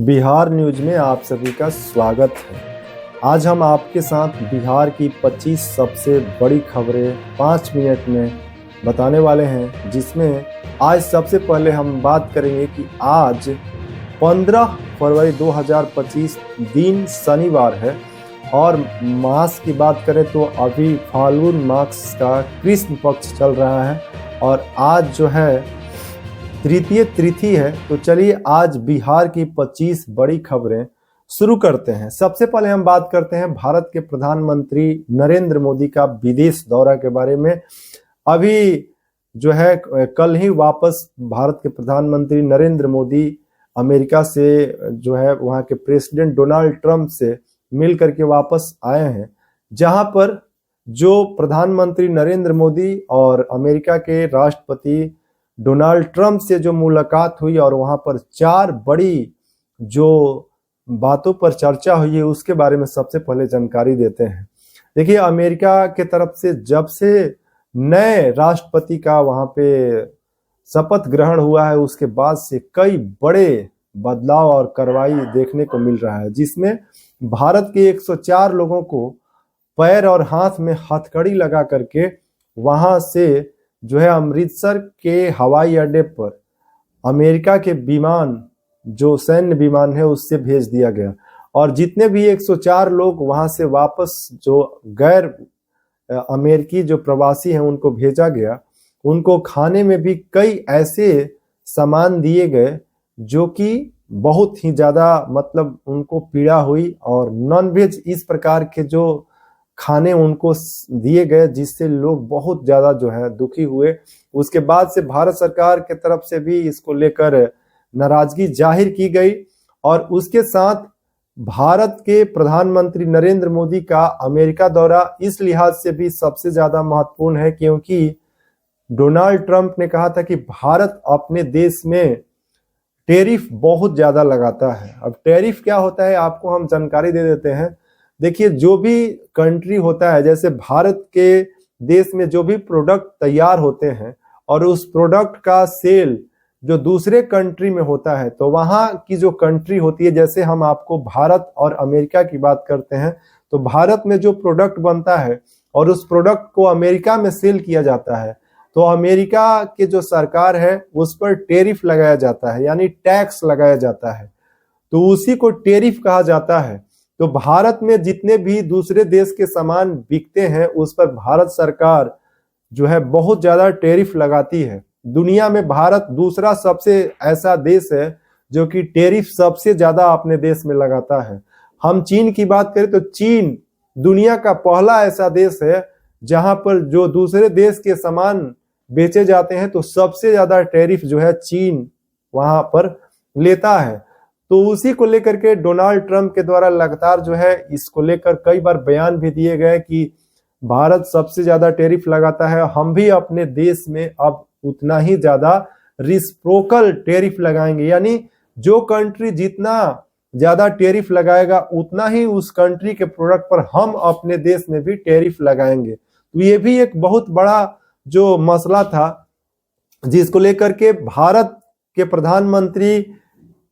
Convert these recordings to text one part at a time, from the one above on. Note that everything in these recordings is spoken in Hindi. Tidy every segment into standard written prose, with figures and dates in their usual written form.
बिहार न्यूज में आप सभी का स्वागत है। आज हम आपके साथ बिहार की 25 सबसे बड़ी खबरें 5 मिनट में बताने वाले हैं, जिसमें आज सबसे पहले हम बात करेंगे कि आज 15 फरवरी 2025 दिन शनिवार है और मास की बात करें तो अभी फाल्गुन मास का कृष्ण पक्ष चल रहा है और आज जो है तृतीय तिथि है। तो चलिए आज बिहार की 25 बड़ी खबरें शुरू करते हैं। सबसे पहले हम बात करते हैं भारत के प्रधानमंत्री नरेंद्र मोदी का विदेश दौरा के बारे में। अभी जो है कल ही वापस भारत के प्रधानमंत्री नरेंद्र मोदी अमेरिका से जो है वहां के प्रेसिडेंट डोनाल्ड ट्रंप से मिल करके वापस आए हैं, जहां पर जो प्रधानमंत्री नरेंद्र मोदी और अमेरिका के राष्ट्रपति डोनाल्ड ट्रंप से जो मुलाकात हुई और वहां पर 4 बड़ी जो बातों पर चर्चा हुई है उसके बारे में सबसे पहले जानकारी देते हैं। देखिए, अमेरिका के तरफ से जब से नए राष्ट्रपति का वहां पे शपथ ग्रहण हुआ है उसके बाद से कई बड़े बदलाव और कार्रवाई देखने को मिल रहा है, जिसमें भारत के 104 लोगों को पैर और हाथ में हथकड़ी लगा करके वहां से जो है अमृतसर के हवाई अड्डे पर अमेरिका के विमान जो सैन्य विमान है उससे भेज दिया गया और जितने भी 104 लोग वहां से वापस जो गैर अमेरिकी जो प्रवासी हैं उनको भेजा गया। उनको खाने में भी कई ऐसे सामान दिए गए जो कि बहुत ही ज्यादा मतलब उनको पीड़ा हुई और नॉनवेज इस प्रकार के जो खाने उनको दिए गए जिससे लोग बहुत ज्यादा जो है दुखी हुए। उसके बाद से भारत सरकार के तरफ से भी इसको लेकर नाराजगी जाहिर की गई और उसके साथ भारत के प्रधानमंत्री नरेंद्र मोदी का अमेरिका दौरा इस लिहाज से भी सबसे ज्यादा महत्वपूर्ण है क्योंकि डोनाल्ड ट्रंप ने कहा था कि भारत अपने देश में टैरिफ बहुत ज्यादा लगाता है। अब टैरिफ क्या होता है आपको हम जानकारी दे देते हैं। देखिए, जो भी कंट्री होता है, जैसे भारत के देश में जो भी प्रोडक्ट तैयार होते हैं और उस प्रोडक्ट का सेल जो दूसरे कंट्री में होता है तो वहां की जो कंट्री होती है, जैसे हम आपको भारत और अमेरिका की बात करते हैं तो भारत में जो प्रोडक्ट बनता है और उस प्रोडक्ट को अमेरिका में सेल किया जाता है तो अमेरिका के जो सरकार है उस पर टैरिफ लगाया जाता है, यानी टैक्स लगाया जाता है, तो उसी को टैरिफ कहा जाता है। तो भारत में जितने भी दूसरे देश के सामान बिकते हैं उस पर भारत सरकार जो है बहुत ज्यादा टैरिफ लगाती है। दुनिया में भारत दूसरा सबसे ऐसा देश है जो कि टैरिफ सबसे ज्यादा अपने देश में लगाता है। हम चीन की बात करें तो चीन दुनिया का पहला ऐसा देश है जहां पर जो दूसरे देश के सामान बेचे जाते हैं तो सबसे ज्यादा टैरिफ जो है चीन वहां पर लेता है। तो उसी को लेकर के डोनाल्ड ट्रंप के द्वारा लगातार जो है इसको लेकर कई बार बयान भी दिए गए कि भारत सबसे ज्यादा टैरिफ लगाता है, हम भी अपने देश में अब उतना ही ज्यादा रिसिप्रोकल टैरिफ लगाएंगे, यानी जो कंट्री जितना ज्यादा टैरिफ लगाएगा उतना ही उस कंट्री के प्रोडक्ट पर हम अपने देश में भी टैरिफ लगाएंगे। तो ये भी एक बहुत बड़ा जो मसला था जिसको लेकर के भारत के प्रधानमंत्री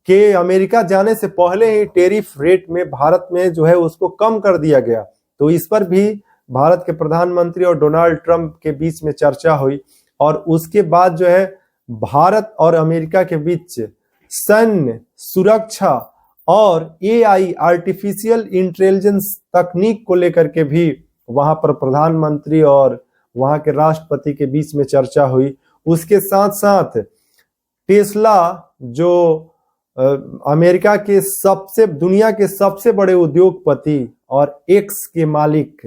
कि अमेरिका जाने से पहले ही टैरिफ रेट में भारत में जो है उसको कम कर दिया गया। तो इस पर भी भारत के प्रधानमंत्री और डोनाल्ड ट्रंप के बीच में चर्चा हुई और उसके बाद जो है भारत और अमेरिका के बीच सैन्य सुरक्षा और एआई आर्टिफिशियल इंटेलिजेंस तकनीक को लेकर के भी वहां पर प्रधानमंत्री और वहां के राष्ट्रपति के बीच में चर्चा हुई। उसके साथ साथ टेस्ला जो अमेरिका के दुनिया के सबसे बड़े उद्योगपति और एक्स के मालिक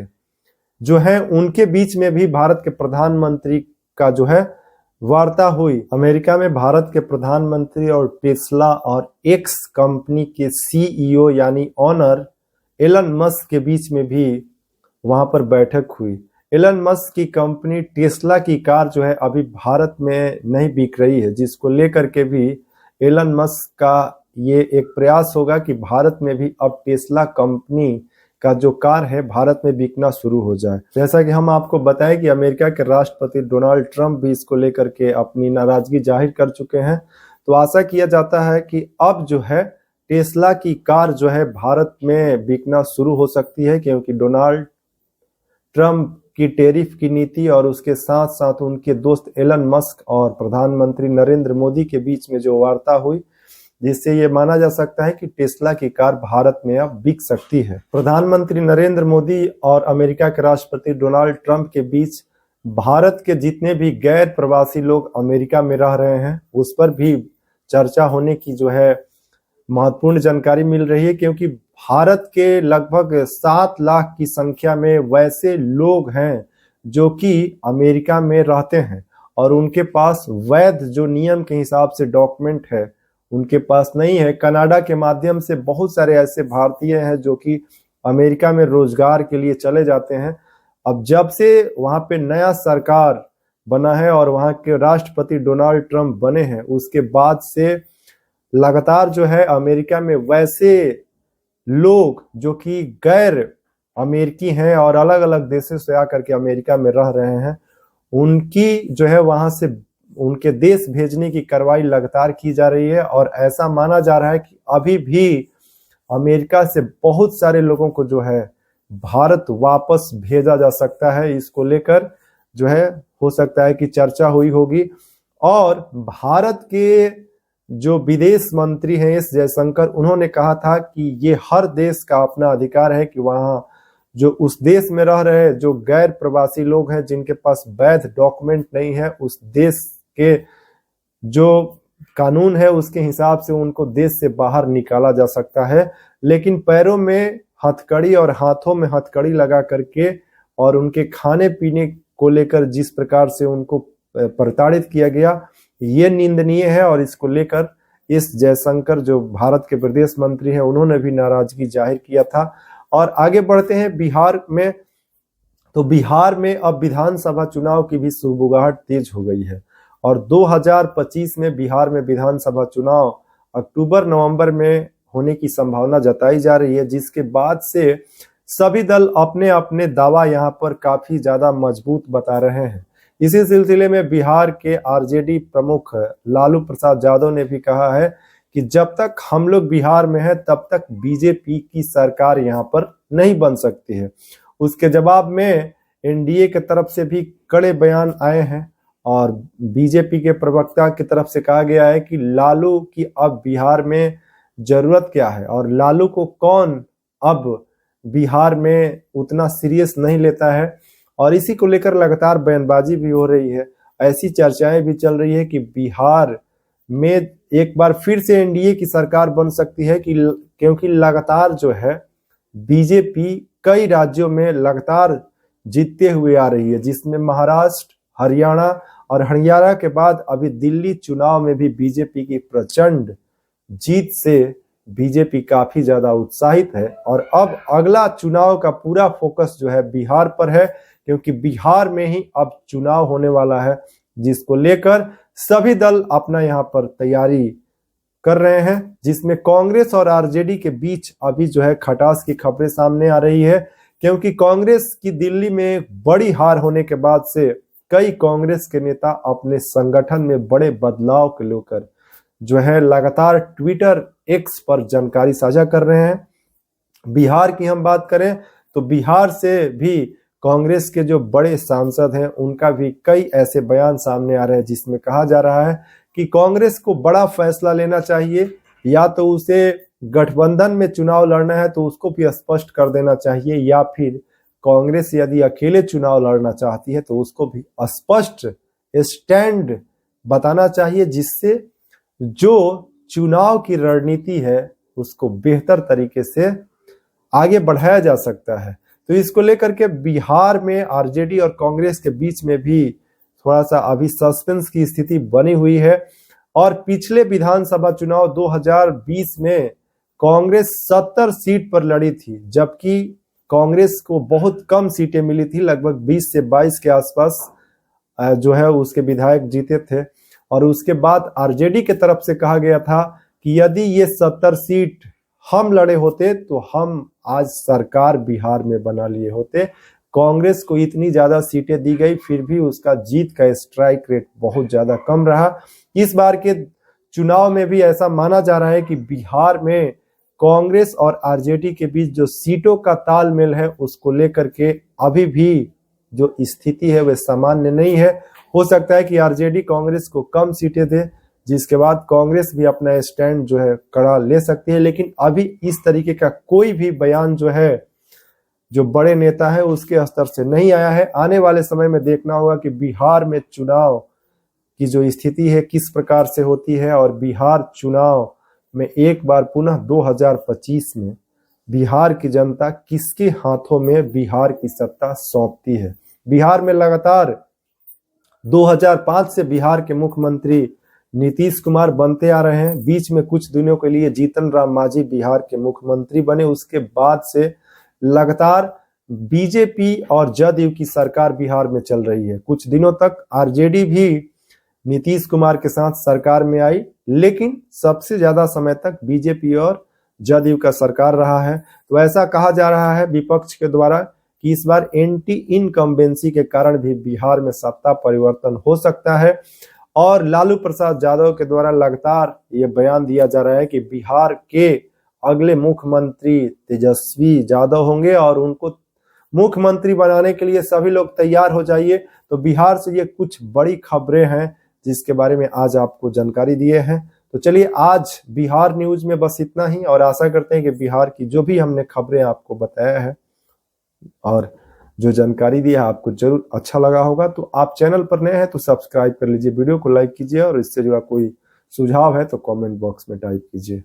जो हैं उनके बीच में भी भारत के प्रधानमंत्री का जो है वार्ता हुई। अमेरिका में भारत के प्रधानमंत्री और टेस्ला और एक्स कंपनी के सीईओ यानी ऑनर एलन मस्क के बीच में भी वहां पर बैठक हुई। एलन मस्क की कंपनी टेस्ला की कार जो है अभी भारत में नहीं बिक रही है, जिसको लेकर के भी एलन मस्क का ये एक प्रयास होगा कि भारत में भी अब टेस्ला कंपनी का जो कार है भारत में बिकना शुरू हो जाए। जैसा कि हम आपको बताएं कि अमेरिका के राष्ट्रपति डोनाल्ड ट्रंप भी इसको लेकर के अपनी नाराजगी जाहिर कर चुके हैं। तो आशा किया जाता है कि अब जो है टेस्ला की कार जो है भारत में बिकना शुरू हो सकती है, क्योंकि डोनाल्ड ट्रंप की टैरिफ की नीति और उसके साथ साथ उनके दोस्त एलन मस्क और प्रधानमंत्री नरेंद्र मोदी के बीच में जो वार्ता हुई, जिससे ये माना जा सकता है कि टेस्ला की कार भारत में अब बिक सकती है। प्रधानमंत्री नरेंद्र मोदी और अमेरिका के राष्ट्रपति डोनाल्ड ट्रंप के बीच भारत के जितने भी गैर प्रवासी लोग अमेरिका में रह रहे हैं उस पर भी चर्चा होने की जो है महत्वपूर्ण जानकारी मिल रही है, क्योंकि भारत के लगभग 7 लाख की संख्या में वैसे लोग हैं जो कि अमेरिका में रहते हैं और उनके पास वैध जो नियम के हिसाब से डॉक्यूमेंट है उनके पास नहीं है। कनाडा के माध्यम से बहुत सारे ऐसे भारतीय हैं जो कि अमेरिका में रोजगार के लिए चले जाते हैं। अब जब से वहां पे नया सरकार बना है और वहां के राष्ट्रपति डोनाल्ड ट्रंप बने हैं, उसके बाद से लगातार जो है अमेरिका में वैसे लोग जो कि गैर अमेरिकी हैं और अलग अलग देशों से आकर के अमेरिका में रह रहे हैं, उनकी जो है वहां से उनके देश भेजने की कार्रवाई लगातार की जा रही है। और ऐसा माना जा रहा है कि अभी भी अमेरिका से बहुत सारे लोगों को जो है भारत वापस भेजा जा सकता है। इसको लेकर जो है हो सकता है कि चर्चा हुई होगी। और भारत के जो विदेश मंत्री हैं एस जयशंकर, उन्होंने कहा था कि ये हर देश का अपना अधिकार है कि वहां जो उस देश में रह रहे जो गैर प्रवासी लोग हैं जिनके पास वैध डॉक्यूमेंट नहीं है, उस देश के जो कानून है उसके हिसाब से उनको देश से बाहर निकाला जा सकता है। लेकिन पैरों में हथकड़ी और हाथों में हथकड़ी लगा करके और उनके खाने पीने को लेकर जिस प्रकार से उनको प्रताड़ित किया गया, ये निंदनीय है। और इसको लेकर इस जयशंकर जो भारत के विदेश मंत्री हैं उन्होंने भी नाराजगी जाहिर किया था। और आगे बढ़ते हैं बिहार में, तो बिहार में अब विधानसभा चुनाव की भी सुगबुगाहट तेज हो गई है और 2025 में बिहार में विधानसभा चुनाव अक्टूबर नवंबर में होने की संभावना जताई जा रही है, जिसके बाद से सभी दल अपने अपने दावा यहाँ पर काफी ज्यादा मजबूत बता रहे हैं। इसी सिलसिले में बिहार के आरजेडी प्रमुख लालू प्रसाद यादव ने भी कहा है कि जब तक हम लोग बिहार में हैं तब तक बीजेपी की सरकार यहाँ पर नहीं बन सकती है। उसके जवाब में एनडीए के तरफ से भी कड़े बयान आए हैं और बीजेपी के प्रवक्ता की तरफ से कहा गया है कि लालू की अब बिहार में जरूरत क्या है और लालू को कौन अब बिहार में उतना सीरियस नहीं लेता है। और इसी को लेकर लगातार बयानबाजी भी हो रही है। ऐसी चर्चाएं भी चल रही है कि बिहार में एक बार फिर से एनडीए की सरकार बन सकती है कि क्योंकि लगातार जो है बीजेपी कई राज्यों में लगातार जीतते हुए आ रही है, जिसमें महाराष्ट्र, हरियाणा और हरियाणा के बाद अभी दिल्ली चुनाव में भी बीजेपी की प्रचंड जीत से बीजेपी काफी ज्यादा उत्साहित है। और अब अगला चुनाव का पूरा फोकस जो है बिहार पर है, क्योंकि बिहार में ही अब चुनाव होने वाला है, जिसको लेकर सभी दल अपना यहाँ पर तैयारी कर रहे हैं, जिसमें कांग्रेस और आरजेडी के बीच अभी जो है खटास की खबरें सामने आ रही है। क्योंकि कांग्रेस की दिल्ली में बड़ी हार होने के बाद से कई कांग्रेस के नेता अपने संगठन में बड़े बदलाव को लेकर जो है लगातार ट्विटर एक्स पर जानकारी साझा कर रहे हैं। बिहार की हम बात करें तो बिहार से भी कांग्रेस के जो बड़े सांसद हैं उनका भी कई ऐसे बयान सामने आ रहे हैं, जिसमें कहा जा रहा है कि कांग्रेस को बड़ा फैसला लेना चाहिए, या तो उसे गठबंधन में चुनाव लड़ना है तो उसको भी स्पष्ट कर देना चाहिए, या फिर कांग्रेस यदि अकेले चुनाव लड़ना चाहती है तो उसको भी स्पष्ट स्टैंड बताना चाहिए, जिससे जो चुनाव की रणनीति है उसको बेहतर तरीके से आगे बढ़ाया जा सकता है। तो इसको लेकर के बिहार में आरजेडी और कांग्रेस के बीच में भी थोड़ा सा अभी सस्पेंस की स्थिति बनी हुई है। और पिछले विधानसभा चुनाव 2020 में कांग्रेस 70 सीट पर लड़ी थी, जबकि कांग्रेस को बहुत कम सीटें मिली थी, लगभग 20 से 22 के आसपास जो है उसके विधायक जीते थे। और उसके बाद आरजेडी के तरफ से कहा गया था कि यदि ये 70 सीट हम लड़े होते तो हम आज सरकार बिहार में बना लिए होते। कांग्रेस को इतनी ज्यादा सीटें दी गई, फिर भी उसका जीत का स्ट्राइक रेट बहुत ज्यादा कम रहा। इस बार के चुनाव में भी ऐसा माना जा रहा है कि बिहार में कांग्रेस और आरजेडी के बीच जो सीटों का तालमेल है उसको लेकर के अभी भी जो स्थिति है वह सामान्य नहीं है। हो सकता है कि आरजेडी कांग्रेस को कम सीटें दे, जिसके बाद कांग्रेस भी अपना स्टैंड जो है कड़ा ले सकती है, लेकिन अभी इस तरीके का कोई भी बयान जो है जो बड़े नेता है उसके स्तर से नहीं आया है। आने वाले समय में देखना होगा कि बिहार में चुनाव की जो स्थिति है किस प्रकार से होती है और बिहार चुनाव में एक बार पुनः 2025 में बिहार की जनता किसके हाथों में बिहार की सत्ता सौंपती है। बिहार में लगातार 2005 से बिहार के मुख्यमंत्री नीतीश कुमार बनते आ रहे हैं। बीच में कुछ दिनों के लिए जीतन राम मांझी बिहार के मुख्यमंत्री बने। उसके बाद से लगातार बीजेपी और जदयू की सरकार बिहार में चल रही है। कुछ दिनों तक आरजेडी भी नीतीश कुमार के साथ सरकार में आई, लेकिन सबसे ज्यादा समय तक बीजेपी और जदयू का सरकार रहा है। तो ऐसा कहा जा रहा है विपक्ष के द्वारा कि इस बार एंटी इनकम्बेंसी के कारण भी बिहार में सत्ता परिवर्तन हो सकता है। और लालू प्रसाद यादव के द्वारा लगातार ये बयान दिया जा रहा है कि बिहार के अगले मुख्यमंत्री तेजस्वी यादव होंगे और उनको मुख्यमंत्री बनाने के लिए सभी लोग तैयार हो जाइए। तो बिहार से ये कुछ बड़ी खबरें हैं जिसके बारे में आज आपको जानकारी दिए हैं। तो चलिए आज बिहार न्यूज में बस इतना ही, और आशा करते हैं कि बिहार की जो भी हमने खबरें आपको बताया है और जो जानकारी दी है आपको जरूर अच्छा लगा होगा। तो आप चैनल पर नए हैं तो सब्सक्राइब कर लीजिए, वीडियो को लाइक कीजिए और इससे जुड़ा कोई सुझाव है तो कमेंट बॉक्स में टाइप कीजिए।